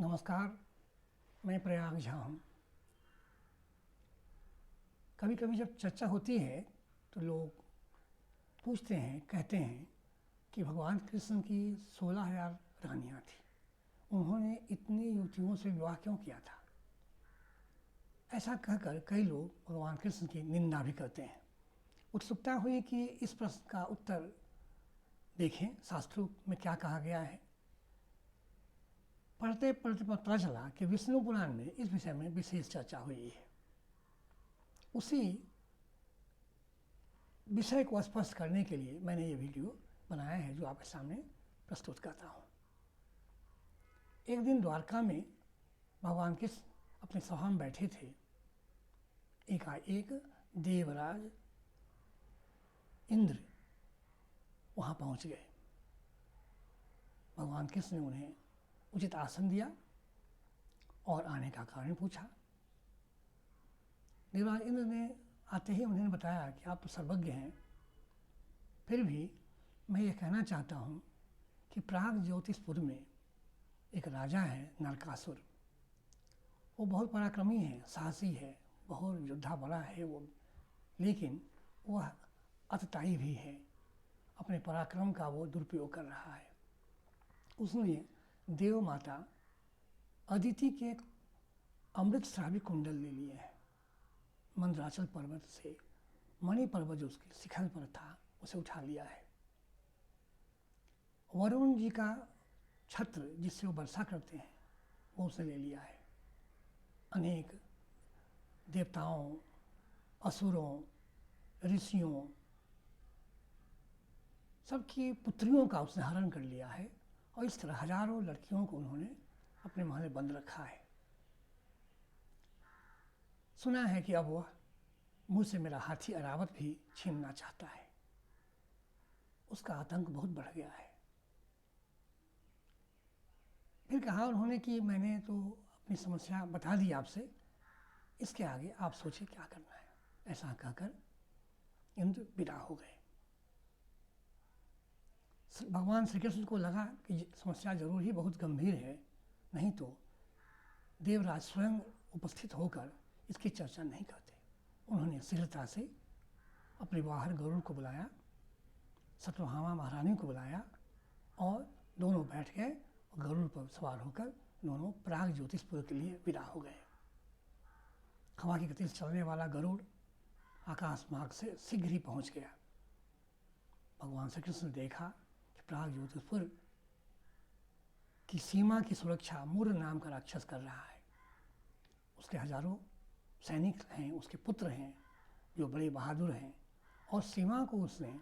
नमस्कार, मैं प्रयाग झा हूँ। कभी कभी जब चर्चा होती है तो लोग पूछते हैं, कहते हैं कि भगवान कृष्ण की 16,000 रानियाँ थीं, उन्होंने इतनी युवतियों से विवाह क्यों किया था। ऐसा कहकर कई लोग भगवान कृष्ण की निंदा भी करते हैं। उत्सुकता हुई कि इस प्रश्न का उत्तर देखें, शास्त्रों में क्या कहा गया है। पढ़ते पढ़ते पता चला कि विष्णु पुराण में इस विषय में विशेष चर्चा हुई है। उसी विषय को स्पष्ट करने के लिए मैंने ये वीडियो बनाया है जो आपके सामने प्रस्तुत करता हूँ। एक दिन द्वारका में भगवान कृष्ण अपने सभा में बैठे थे। एकाएक देवराज इंद्र वहाँ पहुँच गए। भगवान कृष्ण ने उन्हें उचित आसन दिया और आने का कारण पूछा। देवराज इंद्र ने आते ही उन्होंने बताया कि आप तो सर्वज्ञ हैं, फिर भी मैं ये कहना चाहता हूँ कि प्राग ज्योतिषपुर में एक राजा है नरकासुर। वो बहुत पराक्रमी है, साहसी है, बहुत योद्धा बड़ा है वो, लेकिन वह अतताई भी है। अपने पराक्रम का वो दुरुपयोग कर रहा है। उसने देव माता अदिति के अमृत श्रावी कुंडल ले लिए हैं। मंदराचल पर्वत से मणि पर्वत जो उसके शिखर पर था उसे उठा लिया है। वरुण जी का छत्र जिससे वो वर्षा करते हैं वो उसे ले लिया है। अनेक देवताओं, असुरों, ऋषियों सबकी पुत्रियों का उसने हरण कर लिया है और इस तरह हजारों लड़कियों को उन्होंने अपने महल में बंद रखा है। सुना है कि अब वह मुझसे मेरा हाथी अरावत भी छीनना चाहता है। उसका आतंक बहुत बढ़ गया है। फिर कहा उन्होंने कि मैंने तो अपनी समस्या बता दी आपसे, इसके आगे आप सोचिए क्या करना है। ऐसा कहकर इंद्र विदा हो गए। भगवान श्री कृष्ण को लगा कि समस्या जरूर ही बहुत गंभीर है, नहीं तो देवराज स्वयं उपस्थित होकर इसकी चर्चा नहीं करते। उन्होंने शीघ्रता से अपने बाहर गरुड़ को बुलाया, सत्यभामा महारानी को बुलाया और दोनों बैठ गए। गरुड़ पर सवार होकर दोनों प्राग ज्योतिषपुर के लिए विदा हो गए। हवा की गति से चलने वाला गरुड़ आकाश मार्ग से शीघ्र ही पहुंच गया। भगवान श्री कृष्ण ने देखा कि प्राग ज्योतिषपुर की सीमा की सुरक्षा मूर नाम का राक्षस कर रहा है। उसके हजारों सैनिक हैं, उसके पुत्र हैं जो बड़े बहादुर हैं, और सीमा को उसने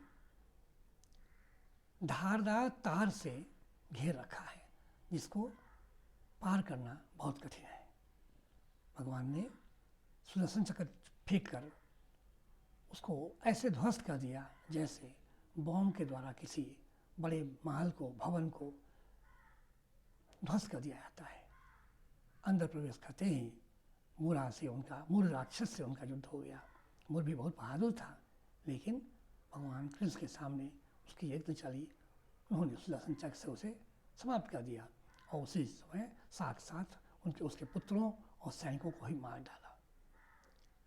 धारदार तार से घेर रखा है जिसको पार करना बहुत कठिन है। भगवान ने सुदर्शन चक्र फेंक कर उसको ऐसे ध्वस्त कर दिया जैसे बॉम्ब के द्वारा किसी बड़े महल को, भवन को ध्वस्त कर दिया जाता है। अंदर प्रवेश करते ही मूर राक्षस से उनका युद्ध हो गया। मूर भी बहुत बहादुर था, लेकिन भगवान कृष्ण के सामने उसकी यज्ञ चली। उन्होंने सुदर्शन चक्र से उसे समाप्त कर दिया और उसी समय साथ साथ उसके पुत्रों और सैनिकों को ही मार डाला।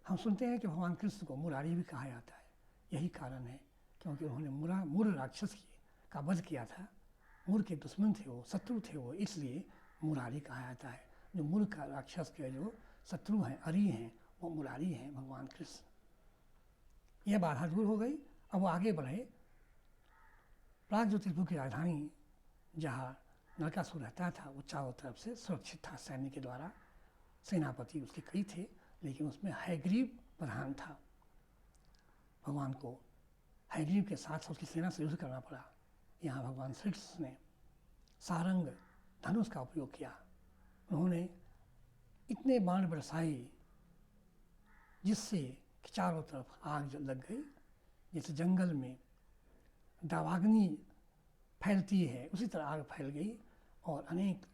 हम सुनते हैं कि भगवान कृष्ण को मुरारी भी कहा जाता है। यही कारण है क्योंकि उन्होंने मूर राक्षस का वध किया था। मूर के दुश्मन थे वो, शत्रु थे वो, इसलिए मुरारी कहा जाता है। जो मूर का राक्षस के जो शत्रु हैं, अरी हैं, वो मुरारी हैं भगवान कृष्ण। यह बाधा दूर हो गई। अब वो आगे बढ़े। प्राग ज्योतिषपुर की राजधानी जहाँ नरकासुर रहता था वो चारों तरफ से सुरक्षित था सैन्य के द्वारा। सेनापति उसके कई थे, लेकिन उसमें हयग्रीव प्रधान था। भगवान को हयग्रीव के साथ उसकी सेना से युद्ध करना पड़ा। यहाँ भगवान श्री कृष्ण ने सारंग धनुष का उपयोग किया। उन्होंने इतने बाण बरसाए जिससे चारों तरफ आग लग गई। जैसे जंगल में दावाग्नि फैलती है उसी तरह आग फैल गई और अनेक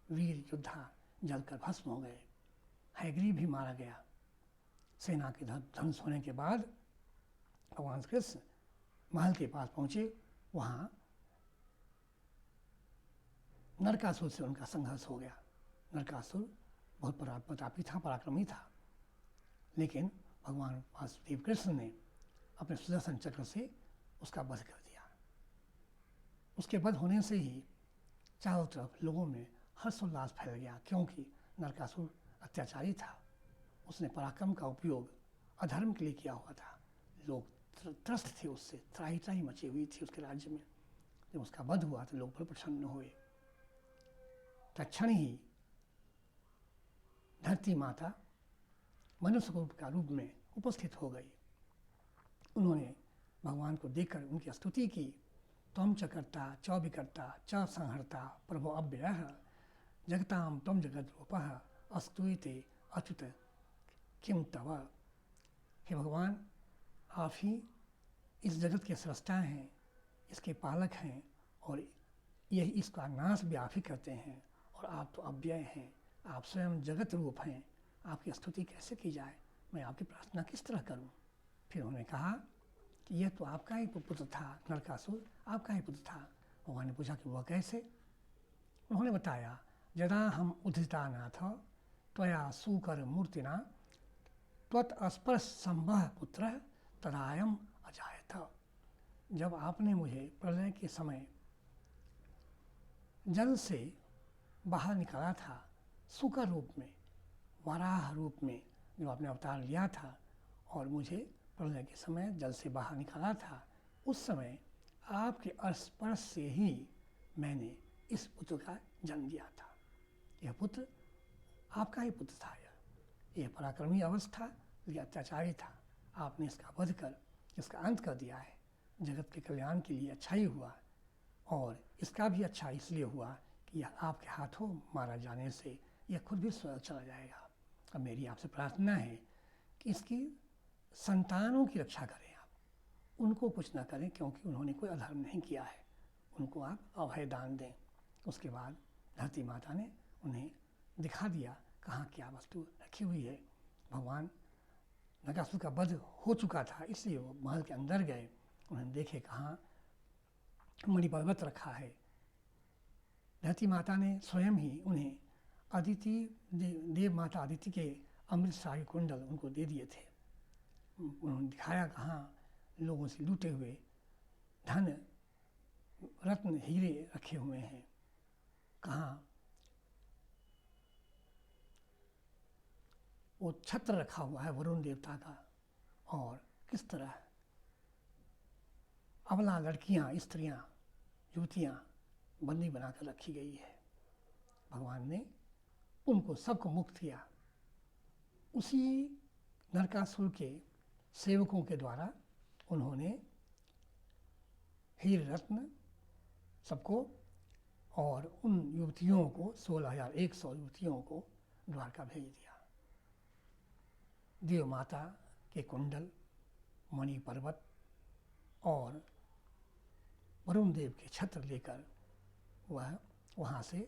वीर योद्धा जलकर भस्म हो गए। हयग्रीव भी मारा गया। सेना के ध्वंस होने के बाद भगवान कृष्ण महल के पास पहुँचे। वहाँ नरकासुर से उनका संघर्ष हो गया। नरकासुर बहुत प्रतापी था, पराक्रमी था, लेकिन भगवान वासुदेव कृष्ण ने अपने सुदर्शन चक्र से उसका वध कर दिया। उसके वध होने से ही चारों तरफ लोगों में हर्षोल्लास फैल गया, क्योंकि नरकासुर अत्याचारी था। उसने पराक्रम का उपयोग अधर्म के लिए किया हुआ था। लोग त्रस्त थे उससे, त्राही त्राही मची हुई थी उसके राज्य में। जब उसका वध हुआ तो लोग बड़े प्रसन्न हुए। तत्क्षण ही धरती माता मनुष्य का रूप में उपस्थित हो गई। उन्होंने भगवान को देखकर उनकी स्तुति की। त्वं च कर्ता च विकर्ता च संहर्ता प्रभो अव्ययः जगतां त्वं जगद्रूपः अस्तुते अच्युत किम तव। हे भगवान, आप ही इस जगत के सृष्टा हैं, इसके पालक हैं, और यही इसका नाश भी आप ही करते हैं, और आप तो अव्यय हैं, आप स्वयं जगत रूप हैं। आपकी स्तुति कैसे की जाए, मैं आपकी प्रार्थना किस तरह करूं। फिर उन्होंने कहा कि यह तो आपका ही पुत्र था, नरकासुर आपका ही पुत्र था। भगवान ने पूछा कि वह कैसे। उन्होंने बताया, यदा हम उद्धितानाथ त्वया सूकर मूर्तिना त्वत्स्पर्श संभव पुत्र तदायम अजायत। जब आपने मुझे प्रलय के समय जल से बाहर निकाला था, सूकर रूप में, वराह रूप में जो आपने अवतार लिया था, और मुझे प्रलय के समय जल से बाहर निकाला था, उस समय आपके स्पर्श से ही मैंने इस पुत्र का जन्म दिया था। यह पुत्र आपका ही पुत्र था। यह पराक्रमी अवस्था, यह अत्याचारी था। आपने इसका वध कर इसका अंत कर दिया है। जगत के कल्याण के लिए अच्छा ही हुआ, और इसका भी अच्छा इसलिए हुआ कि यह आपके हाथों मारा जाने से यह खुद भी स्वर्ग चला जाएगा। अब मेरी आपसे प्रार्थना है कि इसकी संतानों की रक्षा करें आप, उनको कुछ ना करें, क्योंकि उन्होंने कोई अधर्म नहीं किया है। उनको आप अभय दान दें। उसके बाद धरती माता ने उन्हें दिखा दिया कहाँ क्या वस्तु रखी हुई है। भगवान नरकासुर का वध हो चुका था, इसलिए वो महल के अंदर गए। उन्होंने देखे कहाँ मणिपर्वत रखा है। धरती माता ने स्वयं ही उन्हें अदिति देव माता अदिति के अमृतशाही कुंडल उनको दे दिए थे। उन्होंने दिखाया कहाँ लोगों से लूटे हुए धन रत्न हीरे रखे हुए हैं, कहाँ वो छत्र रखा हुआ है वरुण देवता का, और किस तरह अबला लड़कियां, स्त्रियां, युवतियां बंदी बनाकर रखी गई है। भगवान ने उनको सबको मुक्त किया। उसी नरकासुर के सेवकों के द्वारा उन्होंने हीर रत्न सबको, और उन युवतियों को 16,100 युवतियों को द्वारका भेज दिया। देव माता के कुंडल, मणि पर्वत और वरुण देव के छत्र लेकर वह वहाँ से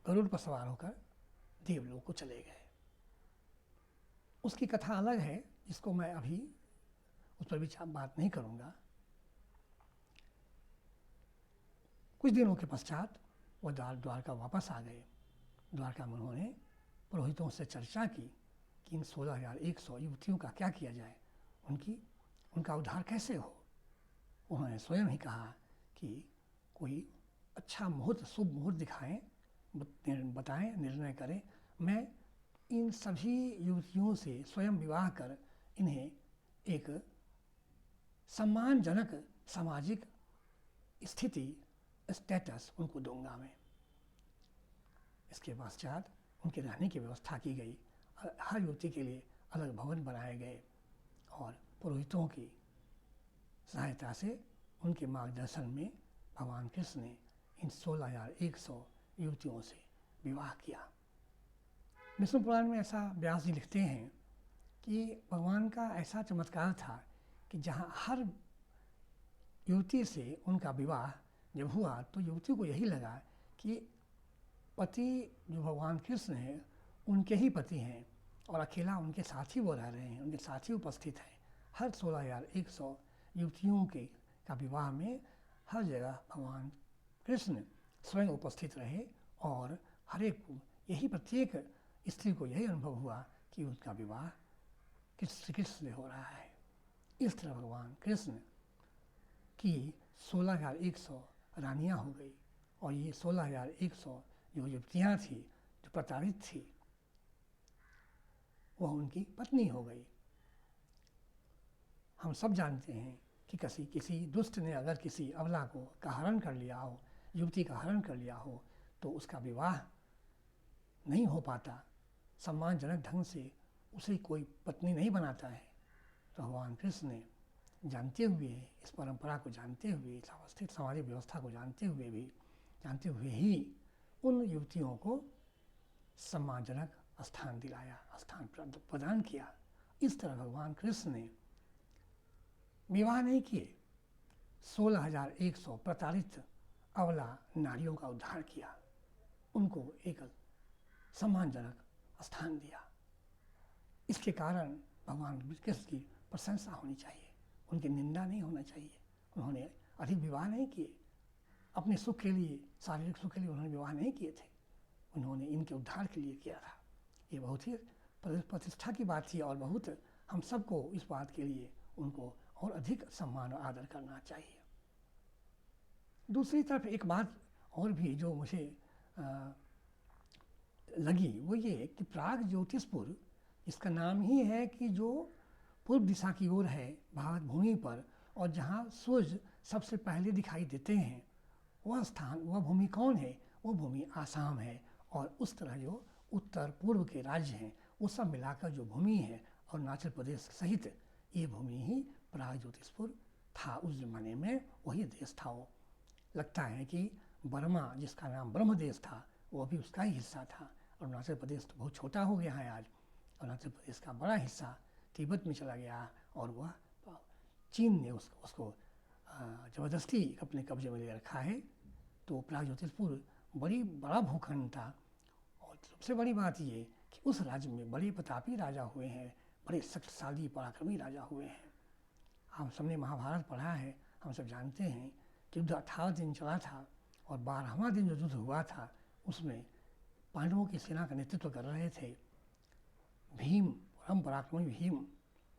गरुड़ पर सवार होकर देवलोक को चले गए। उसकी कथा अलग है, जिसको मैं अभी उस पर विचार बात नहीं करूँगा। कुछ दिनों के पश्चात वह द्वारका वापस आ गए। द्वारका में उन्होंने पुरोहितों से चर्चा की कि इन 16,100 युवतियों का क्या किया जाए, उनका उद्धार कैसे हो। उन्होंने स्वयं ही कहा कि कोई अच्छा मुहूर्त, शुभ मुहूर्त दिखाएं, बताएं, निर्णय करें। मैं इन सभी युवतियों से स्वयं विवाह कर इन्हें एक सम्मानजनक सामाजिक स्थिति, स्टेटस उनको दूंगा मैं। इसके पश्चात उनके रहने की व्यवस्था की गई। हर युवती के लिए अलग भवन बनाए गए, और पुरोहितों की सहायता से, उनके मार्गदर्शन में भगवान कृष्ण ने इन 16,100 युवतियों से विवाह किया। विष्णु पुराण में ऐसा व्यास जी लिखते हैं कि भगवान का ऐसा चमत्कार था कि जहाँ हर युवती से उनका विवाह जब हुआ तो युवती को यही लगा कि पति जो भगवान कृष्ण हैं उनके ही पति हैं, और अकेला उनके साथ ही वो रह रहे हैं, उनके साथ ही उपस्थित हैं। हर 16,100 युवतियों के का विवाह में हर जगह भगवान कृष्ण स्वयं उपस्थित रहे और हर एक को, यही प्रत्येक स्त्री को यही अनुभव हुआ कि उनका विवाह श्री कृष्ण से हो रहा है। इस तरह भगवान कृष्ण की 16,100 रानियां हो गई और ये 16,100 जो युवतियाँ थी, जो प्रताड़ित थी, वह उनकी पत्नी हो गई। हम सब जानते हैं कि किसी दुष्ट ने अगर किसी अबला को का हरण कर लिया हो, युवती का हरण कर लिया हो, तो उसका विवाह नहीं हो पाता, सम्मानजनक ढंग से उसे कोई पत्नी नहीं बनाता है। तो भगवान कृष्ण ने जानते हुए, इस परंपरा को जानते हुए, इस अवस्थित सामाजिक व्यवस्था को जानते हुए ही उन युवतियों को सम्मानजनक स्थान दिलाया, स्थान प्रदान किया। इस तरह भगवान कृष्ण ने विवाह नहीं किए, 16,100 प्रताड़ित अबला नारियों का उद्धार किया, उनको एक सम्मानजनक स्थान दिया। इसके कारण भगवान कृष्ण की प्रशंसा होनी चाहिए, उनकी निंदा नहीं होना चाहिए। उन्होंने अधिक विवाह नहीं किए, अपने सुख के लिए, शारीरिक सुख के लिए उन्होंने विवाह नहीं किए थे, उन्होंने इनके उद्धार के लिए किया था। ये बहुत ही प्रतिष्ठा की बात थी और बहुत हम सबको इस बात के लिए उनको और अधिक सम्मान और आदर करना चाहिए। दूसरी तरफ एक बात और भी जो मुझे लगी, वो ये कि प्राग ज्योतिषपुर, इसका नाम ही है कि जो पूर्व दिशा की ओर है भारत भूमि पर, और जहाँ सूरज सबसे पहले दिखाई देते हैं, वह स्थान, वह भूमि कौन है? वो भूमि आसाम है। और उस तरह जो उत्तर पूर्व के राज्य हैं, वो सब मिलाकर जो भूमि है, अरुणाचल प्रदेश सहित ये भूमि ही प्राग ज्योतिषपुर था। उस जमाने में वही देश था। वो लगता है कि बर्मा, जिसका नाम ब्रह्म देश था, वो भी उसका ही हिस्सा था। अरुणाचल प्रदेश तो बहुत छोटा हो गया है आज। अरुणाचल प्रदेश का बड़ा हिस्सा तिब्बत में चला गया और वह चीन ने उसको ज़बरदस्ती अपने कब्जे में ले रखा है। तो प्राग ज्योतिषपुर बड़ा भूखंड था। और सबसे बड़ी बात ये कि उस राज्य में बड़े प्रतापी राजा हुए हैं, बड़े शक्तिशाली पराक्रमी राजा हुए हैं। हम सबने महाभारत पढ़ा है, हम सब जानते हैं कि युद्ध 18 दिन चला था और 12वां दिन जो युद्ध हुआ था, उसमें पांडवों की सेना का नेतृत्व कर रहे थे भीम, परम पराक्रमी भीम,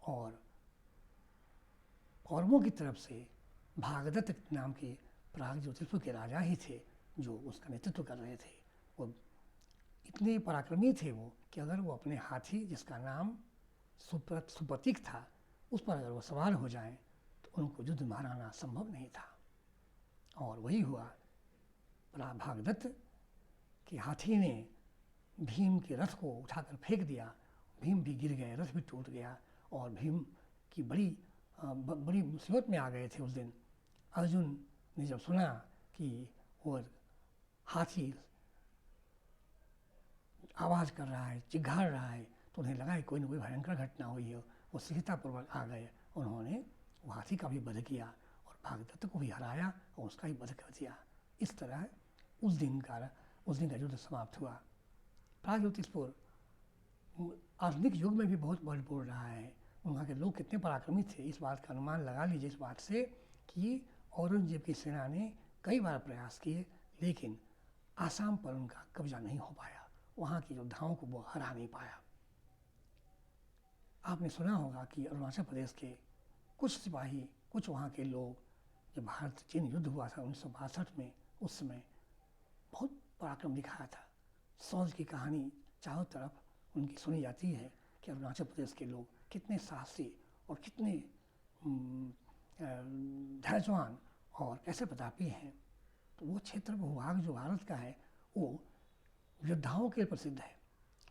और कौरवों की तरफ से भागदत्त नाम के प्राग ज्योतिषपुर के राजा ही थे जो उसका नेतृत्व कर रहे थे। वो इतने पराक्रमी थे वो कि अगर वो अपने हाथी, जिसका नाम सुप्रतीक था, उस पर अगर वो सवार हो जाएं तो उनको युद्ध में हराना संभव नहीं था। और वही हुआ। भागदत्त के हाथी ने भीम के रथ को उठाकर फेंक दिया, भीम भी गिर गए, रथ भी टूट गया और भीम की बड़ी मुसीबत में आ गए थे उस दिन। अर्जुन ने जब सुना कि वो हाथी आवाज़ कर रहा है, चिघाड़ रहा है, तो उन्हें लगा कि कोई न कोई भयंकर घटना हुई है। वो शीघ्रतापूर्वक आ गए, उन्होंने वो हाथी का भी वध किया और भागदत्त को भी हराया और उसका भी वध कर दिया। इस तरह उस दिन का युद्ध समाप्त हुआ। प्राग ज्योतिषपुर आधुनिक युग में भी बहुत महत्वपूर्ण रहा है। वहाँ के लोग कितने पराक्रमी थे, इस बात का अनुमान लगा लीजिए इस बात से कि औरंगजेब की सेना ने कई बार प्रयास किए, लेकिन आसाम पर उनका कब्जा नहीं हो पाया, वहाँ के योद्धाओं को वो हरा नहीं पाया। आपने सुना होगा कि अरुणाचल प्रदेश के कुछ सिपाही, कुछ वहाँ के लोग, जब भारत चीन युद्ध हुआ था 1962 में, उस समय बहुत पराक्रम दिखाया था। सौज की कहानी चारों तरफ उनकी सुनी जाती है कि अरुणाचल प्रदेश के लोग कितने साहसी और कितने धैर्यवान और कैसे प्रतापी हैं। तो वो क्षेत्र, भूभाग जो भारत का है, वो योद्धाओं के लिए प्रसिद्ध है।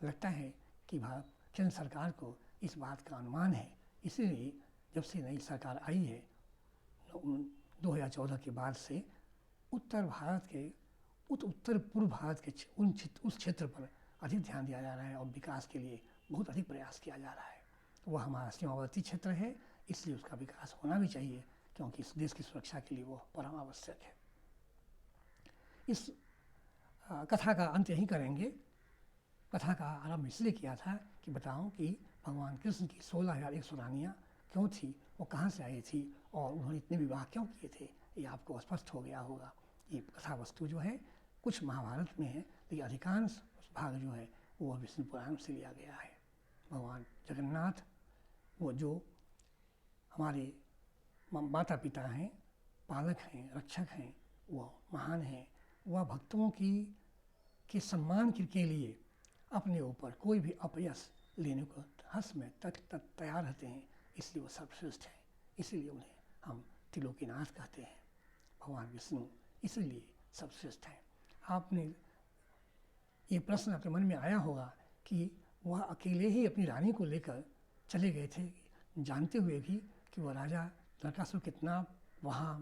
लगता है कि केंद्र सरकार को इस बात का अनुमान है, इसीलिए जब से नई सरकार आई है 2014 के बाद से उत्तर भारत के उत्तर पूर्व भारत के उस क्षेत्र पर अधिक ध्यान दिया जा रहा है और विकास के लिए बहुत अधिक प्रयास किया जा रहा है। तो वह हमारा सीमावर्ती क्षेत्र है, इसलिए उसका विकास होना भी चाहिए, क्योंकि इस देश की सुरक्षा के लिए वो परम आवश्यक है। इस कथा का अंत यहीं करेंगे। कथा का आरंभ इसलिए किया था कि बताऊं कि भगवान कृष्ण की 16,100 रानियाँ क्यों थी, वो कहाँ से आई थी और उन्होंने इतने विवाह क्यों किए थे, ये आपको स्पष्ट हो गया होगा। ये कथा वस्तु जो है कुछ महाभारत में है, लेकिन अधिकांश भाग जो है वो विष्णु पुराण से लिया गया है। भगवान जगन्नाथ वो जो हमारे माता पिता हैं, पालक हैं, रक्षक हैं, वह महान हैं। वह भक्तों के सम्मान के लिए अपने ऊपर कोई भी अपयश लेने को हंस में तैयार रहते हैं, इसलिए वो सर्वश्रेष्ठ हैं। इसीलिए उन्हें हम त्रिलोकीनाथ कहते हैं। भगवान विष्णु इसलिए सर्वश्रेष्ठ हैं। आपने ये प्रश्न आपके मन में आया होगा कि वह अकेले ही अपनी रानी को लेकर चले गए थे, जानते हुए भी कि वह राजा नरकासुर कितना वहाँ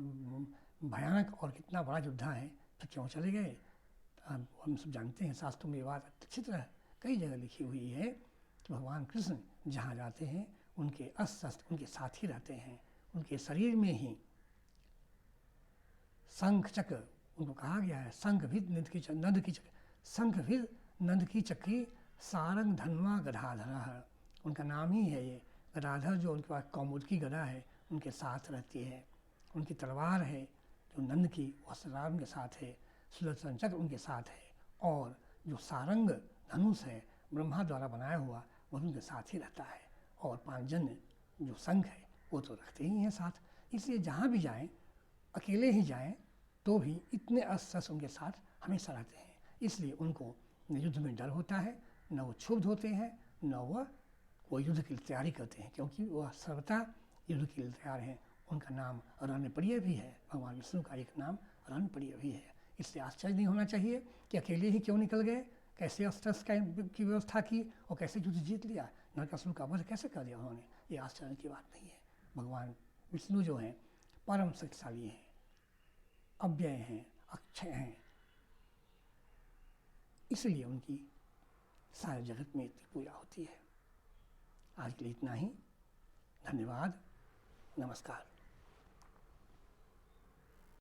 भयानक और कितना बड़ा योद्धा है, तो क्यों चले गए? हम सब जानते हैं, शास्त्रों में ये बात अच्छी तरह कई जगह लिखी हुई है कि भगवान कृष्ण जहाँ जाते हैं उनके अस्त्र शस्त्र उनके साथ ही रहते हैं। उनके शरीर में ही शंख चक्र, उनको कहा गया है शंख भी नंद की चक्र, शंख भी नंद की चक्री सारंग धन्वा गदाधर, उनका नाम ही है ये गदाधर। जो उनके पास कौमुद की गदा है उनके साथ रहती है। उनकी तलवार है जो नंद की, वह राम के साथ है। सुदर्शन चक्र उनके साथ है, और जो सारंग धनुष है ब्रह्मा द्वारा बनाया हुआ वह उनके साथ ही रहता है। और पांचजन्य जो शंख है वो तो रखते ही हैं साथ। इसलिए जहाँ भी जाएं, अकेले ही जाएं तो भी इतने अस्त्र उनके साथ हमेशा रहते हैं। इसलिए उनको न युद्ध में डर होता है, न वो क्षुब्ध होते हैं, न वो युद्ध की तैयारी करते हैं, क्योंकि वह सर्वथा युद्ध के लिए तैयार हैं। उनका नाम रणप्रिय भी है। भगवान विष्णु का एक नाम रणप्रिय भी है। इससे आश्चर्य नहीं होना चाहिए कि अकेले ही क्यों निकल गए, कैसे अस्त्र की व्यवस्था की और कैसे युद्ध जीत लिया, नरकासुर का वध कैसे कर दिया उन्होंने। ये आश्चर्य की बात नहीं है। भगवान विष्णु जो हैं परम शक्तिशाली हैं, अव्यय हैं, अक्षय हैं, इसलिए उनकी सारे जगत में इतनी पूजा होती है। आज के लिए इतना ही। धन्यवाद। नमस्कार।